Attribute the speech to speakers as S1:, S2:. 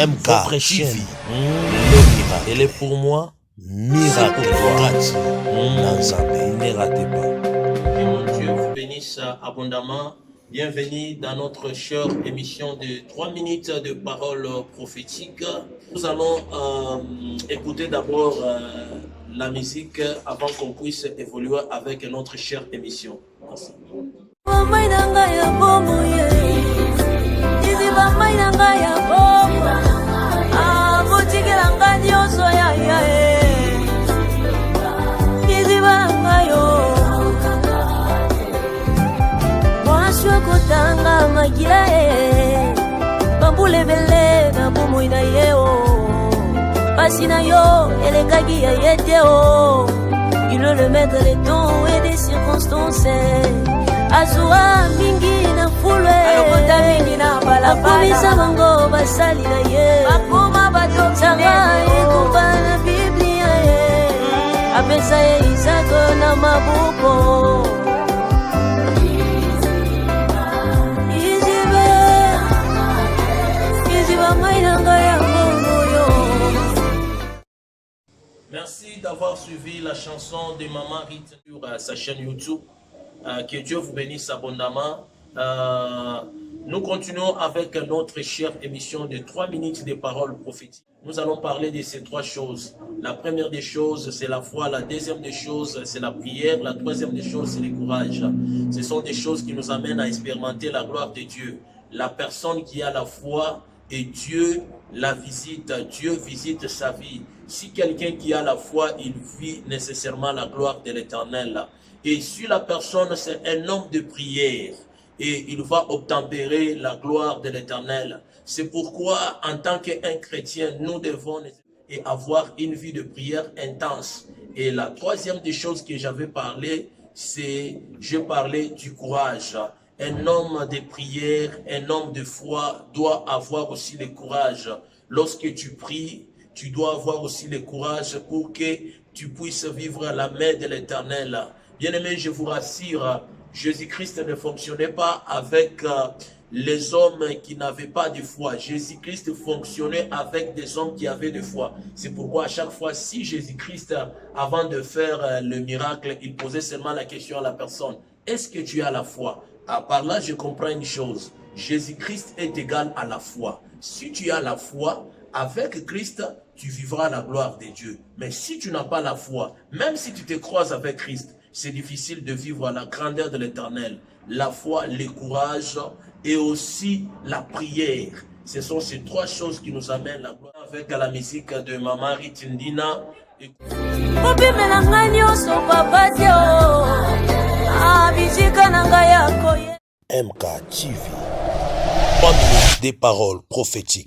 S1: votre chaîne. Elle est pour moi miracle. Ne ratez pas.
S2: Que mon Dieu vous bénisse abondamment. Bienvenue dans notre chère émission de 3 minutes de paroles prophétiques. Nous allons écouter d'abord la musique avant qu'on puisse évoluer avec notre chère émission. Merci.
S3: Kotanga makila bambule bele na bomoi na yeo pasi na yo elekaki ya yeteo. Il veut le mettre les temps et des circonstances azura mingi na fulwe alokota mingi na balabala akomisa bango basali na ye bakoma batosanga ekomba na biblia ye apesa ye Isaka na mabuko.
S2: Merci d'avoir suivi la chanson de Maman Rite sur sa chaîne YouTube. Que Dieu vous bénisse abondamment. Nous continuons avec notre chère émission de 3 minutes de paroles prophétiques. Nous allons parler de ces 3 choses. La première des choses, c'est la foi. La deuxième des choses, c'est la prière. La troisième des choses, c'est le courage. Ce sont des choses qui nous amènent à expérimenter la gloire de Dieu. La personne qui a la foi et Dieu la visite, Dieu visite sa vie. Si quelqu'un qui a la foi, il vit nécessairement la gloire de l'Éternel. Et si la personne, c'est un homme de prière, et il va obtempérer la gloire de l'Éternel. C'est pourquoi, en tant qu'un chrétien, nous devons avoir une vie de prière intense. Et la troisième des choses que j'avais parlé, c'est, je parlais du courage. Un homme de prière, un homme de foi doit avoir aussi le courage. Lorsque tu pries, tu dois avoir aussi le courage pour que tu puisses vivre à la main de l'Éternel. Bien-aimés, je vous rassure, Jésus-Christ ne fonctionnait pas avec les hommes qui n'avaient pas de foi. Jésus-Christ fonctionnait avec des hommes qui avaient de foi. C'est pourquoi à chaque fois, si Jésus-Christ, avant de faire le miracle, il posait seulement la question à la personne, est-ce que tu as la foi? Par là, je comprends une chose. Jésus-Christ est égal à la foi. Si tu as la foi, avec Christ, tu vivras la gloire de Dieu. Mais si tu n'as pas la foi, même si tu te croises avec Christ, c'est difficile de vivre la grandeur de l'Éternel. La foi, le courage et aussi la prière. Ce sont ces 3 choses qui nous amènent la gloire. Avec la musique de Maman Ritindina.
S1: MK TV. 3 minutes des paroles prophétiques.